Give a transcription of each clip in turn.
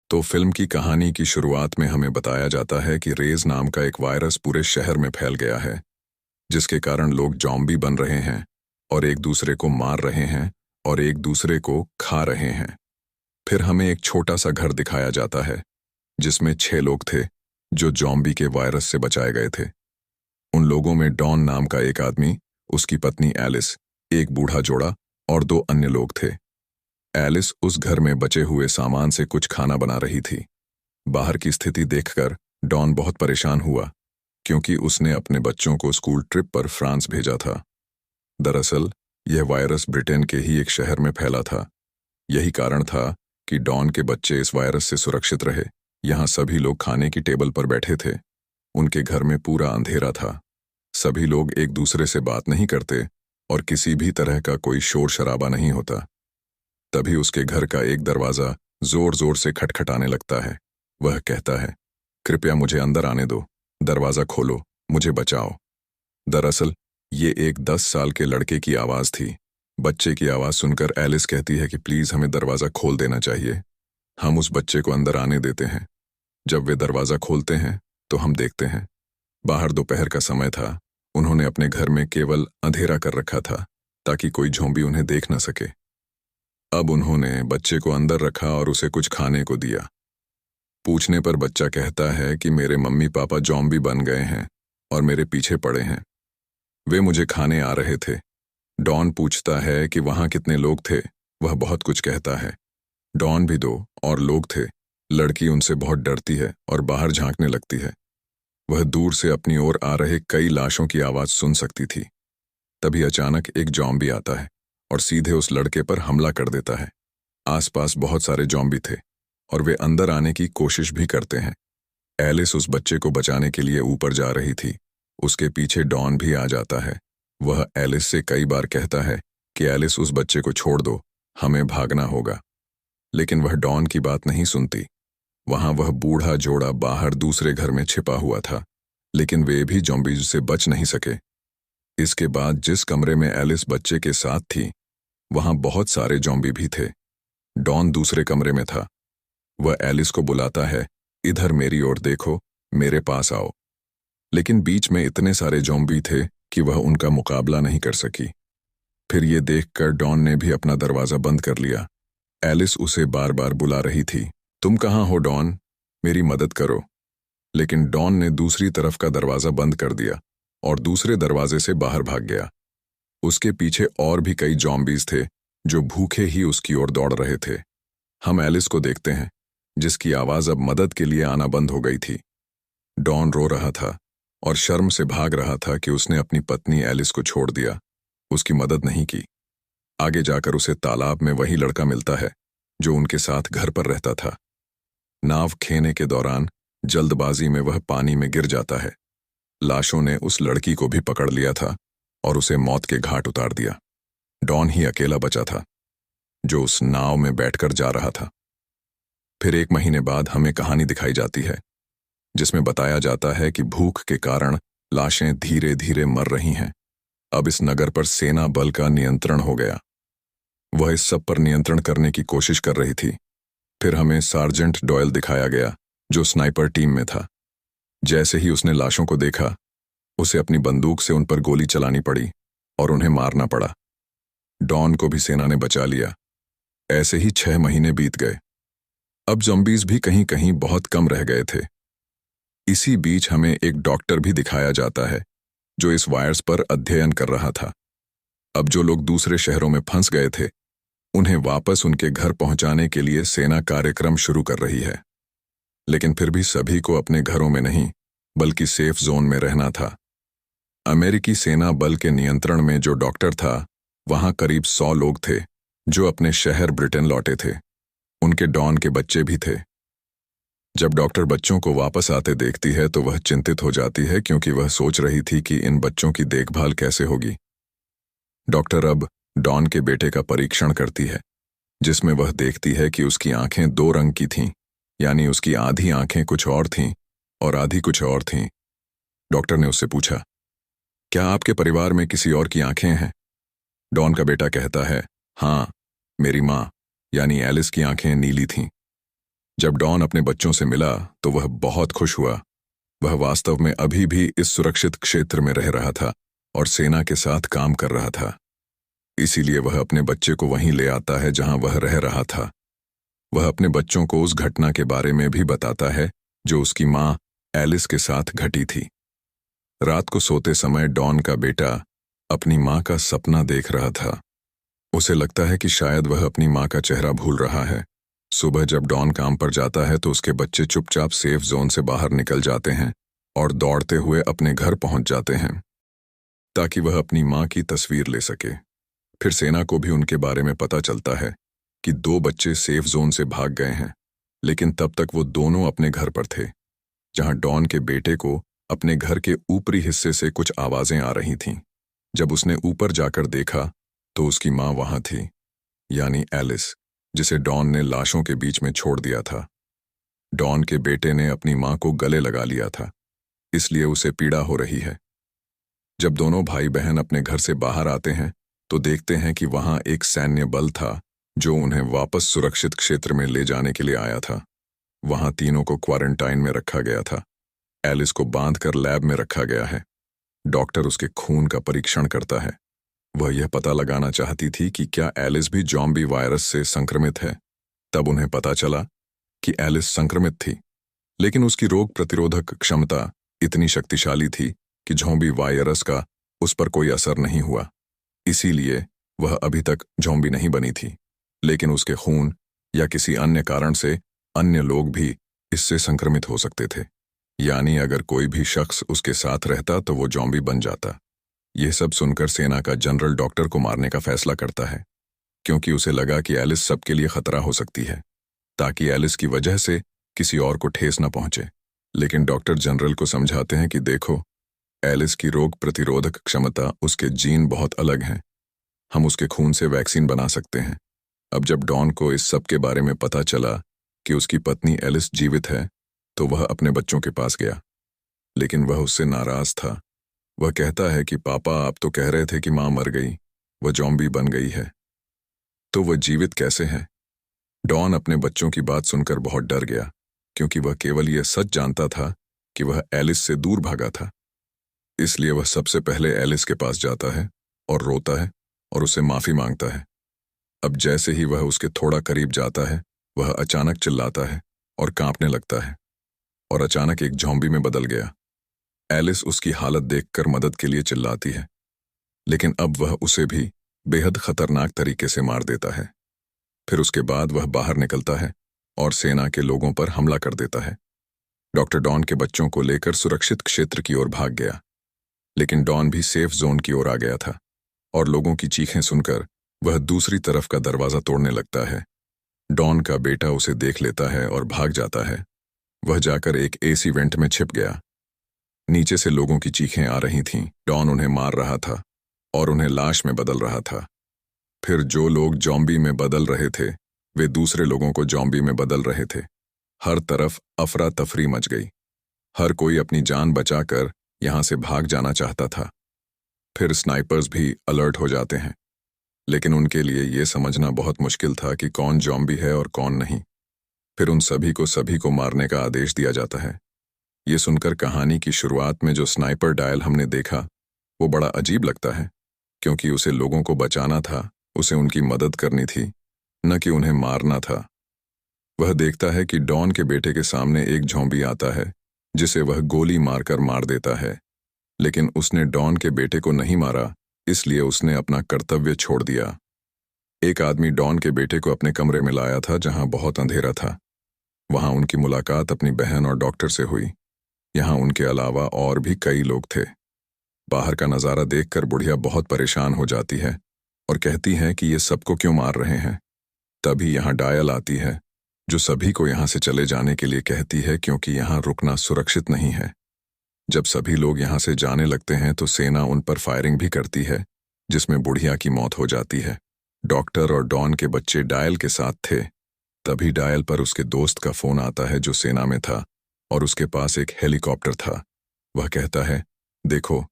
तो फिल्म की कहानी की शुरुआत में हमें बताया जाता है कि रेज नाम का एक वायरस पूरे शहर में फैल गया है, जिसके कारण लोग जॉम्बी बन रहे हैं और एक दूसरे को मार रहे हैं और एक दूसरे को खा रहे हैं। फिर हमें एक छोटा सा घर दिखाया जाता है, जिसमें 6 लोग थे जो जॉम्बी के वायरस से बचाए गए थे। उन लोगों में डॉन नाम का एक आदमी, उसकी पत्नी एलिस, एक बूढ़ा जोड़ा और 2 अन्य लोग थे। एलिस उस घर में बचे हुए सामान से कुछ खाना बना रही थी। बाहर की स्थिति देखकर डॉन बहुत परेशान हुआ, क्योंकि उसने अपने बच्चों को स्कूल ट्रिप पर फ्रांस भेजा था। दरअसल यह वायरस ब्रिटेन के ही एक शहर में फैला था। यही कारण था कि डॉन के बच्चे इस वायरस से सुरक्षित रहे। यहाँ सभी लोग खाने की टेबल पर बैठे थे। उनके घर में पूरा अंधेरा था। सभी लोग एक दूसरे से बात नहीं करते और किसी भी तरह का कोई शोर शराबा नहीं होता। तभी उसके घर का एक दरवाजा जोर जोर से खटखटाने लगता है। वह कहता है, कृपया मुझे अंदर आने दो, दरवाजा खोलो, मुझे बचाओ। दरअसल ये एक 10 साल के लड़के की आवाज थी। बच्चे की आवाज सुनकर एलिस कहती है कि प्लीज हमें दरवाजा खोल देना चाहिए। हम उस बच्चे को अंदर आने देते हैं। जब वे दरवाजा खोलते हैं तो हम देखते हैं बाहर दोपहर का समय था। उन्होंने अपने घर में केवल अंधेरा कर रखा था ताकि कोई ज़ॉम्बी उन्हें देख न सके। अब उन्होंने बच्चे को अंदर रखा और उसे कुछ खाने को दिया। पूछने पर बच्चा कहता है कि मेरे मम्मी पापा ज़ॉम्बी बन गए हैं और मेरे पीछे पड़े हैं। वे मुझे खाने आ रहे थे। डॉन पूछता है कि वहाँ कितने लोग थे। वह बहुत कुछ कहता है। डॉन भी 2 और लोग थे। लड़की उनसे बहुत डरती है और बाहर झांकने लगती है। वह दूर से अपनी ओर आ रहे कई लाशों की आवाज़ सुन सकती थी। तभी अचानक एक ज़ॉम्बी आता है और सीधे उस लड़के पर हमला कर देता है। आसपास बहुत सारे ज़ॉम्बी थे और वे अंदर आने की कोशिश भी करते हैं। एलिस उस बच्चे को बचाने के लिए ऊपर जा रही थी। उसके पीछे डॉन भी आ जाता है। वह एलिस से कई बार कहता है कि एलिस उस बच्चे को छोड़ दो, हमें भागना होगा। लेकिन वह डॉन की बात नहीं सुनती। वहां वह बूढ़ा जोड़ा बाहर दूसरे घर में छिपा हुआ था, लेकिन वे भी ज़ॉम्बीज़ से बच नहीं सके। इसके बाद जिस कमरे में एलिस बच्चे के साथ थी, वहां बहुत सारे ज़ॉम्बी भी थे। डॉन दूसरे कमरे में था। वह एलिस को बुलाता है, इधर मेरी ओर देखो, मेरे पास आओ। लेकिन बीच में इतने सारे ज़ॉम्बी थे कि वह उनका मुकाबला नहीं कर सकी। फिर ये देखकर डॉन ने भी अपना दरवाज़ा बंद कर लिया। एलिस उसे बार बार बुला रही थी, तुम कहाँ हो डॉन, मेरी मदद करो। लेकिन डॉन ने दूसरी तरफ का दरवाज़ा बंद कर दिया और दूसरे दरवाजे से बाहर भाग गया। उसके पीछे और भी कई ज़ॉम्बीज़ थे जो भूखे ही उसकी ओर दौड़ रहे थे। हम एलिस को देखते हैं, जिसकी आवाज़ अब मदद के लिए आना बंद हो गई थी। डॉन रो रहा था और शर्म से भाग रहा था कि उसने अपनी पत्नी एलिस को छोड़ दिया, उसकी मदद नहीं की। आगे जाकर उसे तालाब में वही लड़का मिलता है जो उनके साथ घर पर रहता था। नाव खेने के दौरान जल्दबाजी में वह पानी में गिर जाता है। लाशों ने उस लड़की को भी पकड़ लिया था और उसे मौत के घाट उतार दिया। डॉन ही अकेला बचा था, जो उस नाव में बैठकर जा रहा था। फिर 1 महीने बाद हमें कहानी दिखाई जाती है, जिसमें बताया जाता है कि भूख के कारण लाशें धीरे धीरे मर रही हैं। अब इस नगर पर सेना बल का नियंत्रण हो गया। वह इस सब पर नियंत्रण करने की कोशिश कर रही थी। फिर हमें सार्जेंट डॉयल दिखाया गया, जो स्नाइपर टीम में था। जैसे ही उसने लाशों को देखा, उसे अपनी बंदूक से उन पर गोली चलानी पड़ी और उन्हें मारना पड़ा। डॉन को भी सेना ने बचा लिया। ऐसे ही 6 महीने बीत गए। अब ज़ॉम्बीज़ भी कहीं कहीं बहुत कम रह गए थे। इसी बीच हमें एक डॉक्टर भी दिखाया जाता है, जो इस वायरस पर अध्ययन कर रहा था। अब जो लोग दूसरे शहरों में फंस गए थे, उन्हें वापस उनके घर पहुंचाने के लिए सेना कार्यक्रम शुरू कर रही है। लेकिन फिर भी सभी को अपने घरों में नहीं, बल्कि सेफ जोन में रहना था। अमेरिकी सेना बल के नियंत्रण में जो डॉक्टर था, वहां करीब 100 लोग थे जो अपने शहर ब्रिटेन लौटे थे। उनके डॉन के बच्चे भी थे। जब डॉक्टर बच्चों को वापस आते देखती है तो वह चिंतित हो जाती है, क्योंकि वह सोच रही थी कि इन बच्चों की देखभाल कैसे होगी। डॉक्टर अब डॉन के बेटे का परीक्षण करती है, जिसमें वह देखती है कि उसकी आंखें 2 रंग की थीं, यानी उसकी आधी आंखें कुछ और थीं और आधी कुछ और थीं। डॉक्टर ने उससे पूछा, क्या आपके परिवार में किसी और की आंखें हैं? डॉन का बेटा कहता है, हाँ, मेरी माँ यानी एलिस की आंखें नीली थीं। जब डॉन अपने बच्चों से मिला तो वह बहुत खुश हुआ। वह वास्तव में अभी भी इस सुरक्षित क्षेत्र में रह रहा था और सेना के साथ काम कर रहा था। इसीलिए वह अपने बच्चे को वहीं ले आता है जहां वह रह रहा था। वह अपने बच्चों को उस घटना के बारे में भी बताता है जो उसकी माँ एलिस के साथ घटी थी। रात को सोते समय डॉन का बेटा अपनी माँ का सपना देख रहा था। उसे लगता है कि शायद वह अपनी माँ का चेहरा भूल रहा है। सुबह जब डॉन काम पर जाता है तो उसके बच्चे चुपचाप सेफ जोन से बाहर निकल जाते हैं और दौड़ते हुए अपने घर पहुंच जाते हैं ताकि वह अपनी माँ की तस्वीर ले सके। फिर सेना को भी उनके बारे में पता चलता है कि 2 बच्चे सेफ जोन से भाग गए हैं, लेकिन तब तक वो दोनों अपने घर पर थे, जहां डॉन के बेटे को अपने घर के ऊपरी हिस्से से कुछ आवाजें आ रही थीं। जब उसने ऊपर जाकर देखा तो उसकी माँ वहां थी, यानी एलिस, जिसे डॉन ने लाशों के बीच में छोड़ दिया था। डॉन के बेटे ने अपनी माँ को गले लगा लिया था, इसलिए उसे पीड़ा हो रही है। जब दोनों भाई बहन अपने घर से बाहर आते हैं तो देखते हैं कि वहां एक सैन्य बल था जो उन्हें वापस सुरक्षित क्षेत्र में ले जाने के लिए आया था। वहां तीनों को क्वारंटाइन में रखा गया था। एलिस को बांधकर लैब में रखा गया है। डॉक्टर उसके खून का परीक्षण करता है। वह यह पता लगाना चाहती थी कि क्या एलिस भी ज़ॉम्बी वायरस से संक्रमित है। तब उन्हें पता चला कि एलिस संक्रमित थी, लेकिन उसकी रोग प्रतिरोधक क्षमता इतनी शक्तिशाली थी कि ज़ॉम्बी वायरस का उस पर कोई असर नहीं हुआ। इसीलिए वह अभी तक ज़ॉम्बी नहीं बनी थी, लेकिन उसके खून या किसी अन्य कारण से अन्य लोग भी इससे संक्रमित हो सकते थे। यानी अगर कोई भी शख्स उसके साथ रहता तो वो ज़ॉम्बी बन जाता। यह सब सुनकर सेना का जनरल डॉक्टर को मारने का फैसला करता है, क्योंकि उसे लगा कि एलिस सबके लिए खतरा हो सकती है, ताकि एलिस की वजह से किसी और को ठेस न पहुंचे। लेकिन डॉक्टर जनरल को समझाते हैं कि देखो, एलिस की रोग प्रतिरोधक क्षमता, उसके जीन बहुत अलग हैं। हम उसके खून से वैक्सीन बना सकते हैं। अब जब डॉन को इस सब के बारे में पता चला कि उसकी पत्नी एलिस जीवित है, तो वह अपने बच्चों के पास गया, लेकिन वह उससे नाराज था। वह कहता है कि पापा, आप तो कह रहे थे कि माँ मर गई, वह ज़ॉम्बी बन गई है, तो वह जीवित कैसे है? डॉन अपने बच्चों की बात सुनकर बहुत डर गया, क्योंकि वह केवल यह सच जानता था कि वह एलिस से दूर भागा था। इसलिए वह सबसे पहले एलिस के पास जाता है और रोता है और उससे माफ़ी मांगता है। अब जैसे ही वह उसके थोड़ा करीब जाता है, वह अचानक चिल्लाता है और कांपने लगता है और अचानक एक ज़ॉम्बी में बदल गया। एलिस उसकी हालत देखकर मदद के लिए चिल्लाती है, लेकिन अब वह उसे भी बेहद खतरनाक तरीके से मार देता है। फिर उसके बाद वह बाहर निकलता है और सेना के लोगों पर हमला कर देता है। डॉक्टर डॉन के बच्चों को लेकर सुरक्षित क्षेत्र की ओर भाग गया, लेकिन डॉन भी सेफ जोन की ओर आ गया था और लोगों की चीखें सुनकर वह दूसरी तरफ का दरवाजा तोड़ने लगता है। डॉन का बेटा उसे देख लेता है और भाग जाता है। वह जाकर एक एसी वेंट में छिप गया। नीचे से लोगों की चीखें आ रही थीं। डॉन उन्हें मार रहा था और उन्हें लाश में बदल रहा था। फिर जो लोग ज़ॉम्बी में बदल रहे थे, वे दूसरे लोगों को ज़ॉम्बी में बदल रहे थे। हर तरफ अफरा तफरी मच गई। हर कोई अपनी जान बचाकर यहां से भाग जाना चाहता था। फिर स्नाइपर्स भी अलर्ट हो जाते हैं, लेकिन उनके लिए यह समझना बहुत मुश्किल था कि कौन ज़ॉम्बी है और कौन नहीं। फिर उन सभी को मारने का आदेश दिया जाता है। ये सुनकर कहानी की शुरुआत में जो स्नाइपर डायल हमने देखा, वो बड़ा अजीब लगता है, क्योंकि उसे लोगों को बचाना था, उसे उनकी मदद करनी थी, न कि उन्हें मारना था। वह देखता है कि डॉन के बेटे के सामने एक ज़ॉम्बी आता है, जिसे वह गोली मारकर मार देता है, लेकिन उसने डॉन के बेटे को नहीं मारा, इसलिए उसने अपना कर्तव्य छोड़ दिया। एक आदमी डॉन के बेटे को अपने कमरे में लाया था, जहां बहुत अंधेरा था। वहां उनकी मुलाकात अपनी बहन और डॉक्टर से हुई। यहाँ उनके अलावा और भी कई लोग थे। बाहर का नज़ारा देखकर बुढ़िया बहुत परेशान हो जाती है और कहती है कि ये सबको क्यों मार रहे हैं। तभी यहाँ डायल आती है, जो सभी को यहाँ से चले जाने के लिए कहती है, क्योंकि यहाँ रुकना सुरक्षित नहीं है। जब सभी लोग यहाँ से जाने लगते हैं तो सेना उन पर फायरिंग भी करती है, जिसमें बुढ़िया की मौत हो जाती है। डॉक्टर और डॉन के बच्चे डायल के साथ थे। तभी डायल पर उसके दोस्त का फ़ोन आता है, जो सेना में था, और उसके पास एक हेलीकॉप्टर था। वह कहता है, देखो,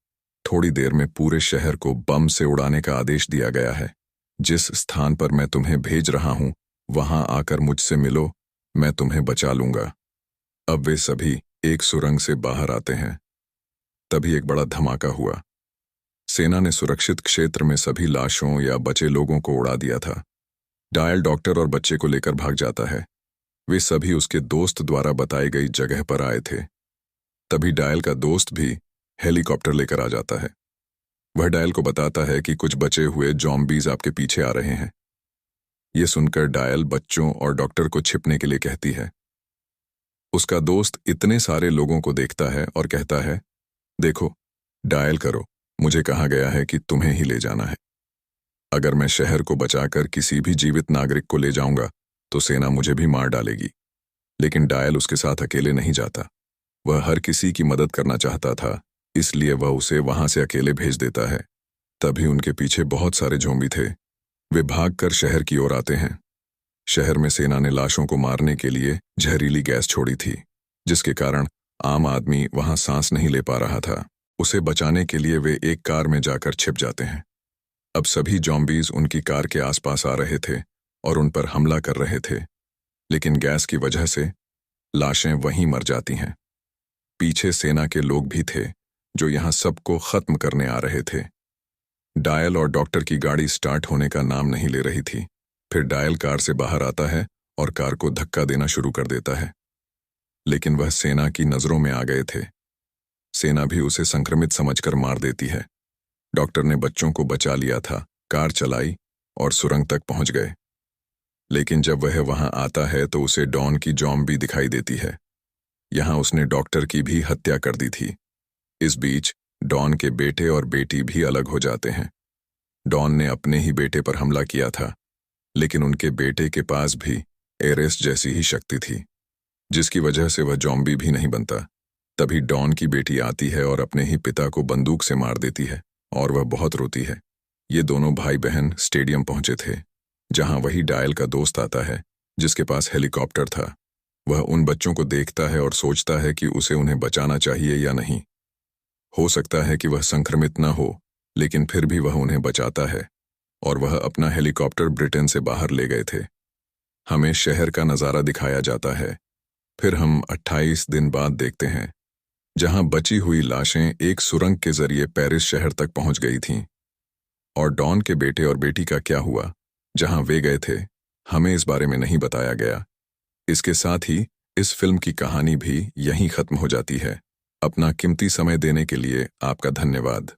थोड़ी देर में पूरे शहर को बम से उड़ाने का आदेश दिया गया है। जिस स्थान पर मैं तुम्हें भेज रहा हूं, वहां आकर मुझसे मिलो। मैं तुम्हें बचा लूंगा। अब वे सभी एक सुरंग से बाहर आते हैं। तभी एक बड़ा धमाका हुआ। सेना ने सुरक्षित क्षेत्र में सभी लाशों या बचे लोगों को उड़ा दिया था। डायल डॉक्टर और बच्चे को लेकर भाग जाता है। वे सभी उसके दोस्त द्वारा बताई गई जगह पर आए थे। तभी डायल का दोस्त भी हेलीकॉप्टर लेकर आ जाता है। वह डायल को बताता है कि कुछ बचे हुए ज़ॉम्बीज़ आपके पीछे आ रहे हैं। ये सुनकर डायल बच्चों और डॉक्टर को छिपने के लिए कहती है। उसका दोस्त इतने सारे लोगों को देखता है और कहता है, देखो, डायल करो, मुझे कहा गया है कि तुम्हें ही ले जाना है। अगर मैं शहर को बचाकर किसी भी जीवित नागरिक को ले जाऊंगा तो सेना मुझे भी मार डालेगी। लेकिन डायल उसके साथ अकेले नहीं जाता। वह हर किसी की मदद करना चाहता था, इसलिए वह उसे वहां से अकेले भेज देता है। तभी उनके पीछे बहुत सारे ज़ॉम्बी थे। वे भागकर शहर की ओर आते हैं। शहर में सेना ने लाशों को मारने के लिए जहरीली गैस छोड़ी थी, जिसके कारण आम आदमी वहां सांस नहीं ले पा रहा था। उसे बचाने के लिए वे एक कार में जाकर छिप जाते हैं। अब सभी ज़ॉम्बीज़ उनकी कार के आसपास आ रहे थे और उन पर हमला कर रहे थे, लेकिन गैस की वजह से लाशें वहीं मर जाती हैं। पीछे सेना के लोग भी थे जो यहाँ सबको खत्म करने आ रहे थे। डायल और डॉक्टर की गाड़ी स्टार्ट होने का नाम नहीं ले रही थी। फिर डायल कार से बाहर आता है और कार को धक्का देना शुरू कर देता है, लेकिन वह सेना की नज़रों में आ गए थे। सेना भी उसे संक्रमित समझकर मार देती है। डॉक्टर ने बच्चों को बचा लिया था, कार चलाई और सुरंग तक पहुंच गए। लेकिन जब वह वहां आता है तो उसे डॉन की ज़ॉम्बी दिखाई देती है। यहां उसने डॉक्टर की भी हत्या कर दी थी। इस बीच डॉन के बेटे और बेटी भी अलग हो जाते हैं। डॉन ने अपने ही बेटे पर हमला किया था, लेकिन उनके बेटे के पास भी एरेस जैसी ही शक्ति थी, जिसकी वजह से वह ज़ॉम्बी भी नहीं बनता। तभी डॉन की बेटी आती है और अपने ही पिता को बंदूक से मार देती है और वह बहुत रोती है। ये दोनों भाई बहन स्टेडियम पहुंचे थे, जहां वही डायल का दोस्त आता है जिसके पास हेलीकॉप्टर था। वह उन बच्चों को देखता है और सोचता है कि उसे उन्हें बचाना चाहिए या नहीं। हो सकता है कि वह संक्रमित न हो, लेकिन फिर भी वह उन्हें बचाता है और वह अपना हेलीकॉप्टर ब्रिटेन से बाहर ले गए थे। हमें शहर का नज़ारा दिखाया जाता है। फिर हम 28 दिन बाद देखते हैं, जहां बची हुई लाशें एक सुरंग के जरिए पेरिस शहर तक पहुंच गई थीं। और डॉन के बेटे और बेटी का क्या हुआ, जहां वे गए थे, हमें इस बारे में नहीं बताया गया। इसके साथ ही इस फिल्म की कहानी भी यहीं खत्म हो जाती है। अपना कीमती समय देने के लिए आपका धन्यवाद।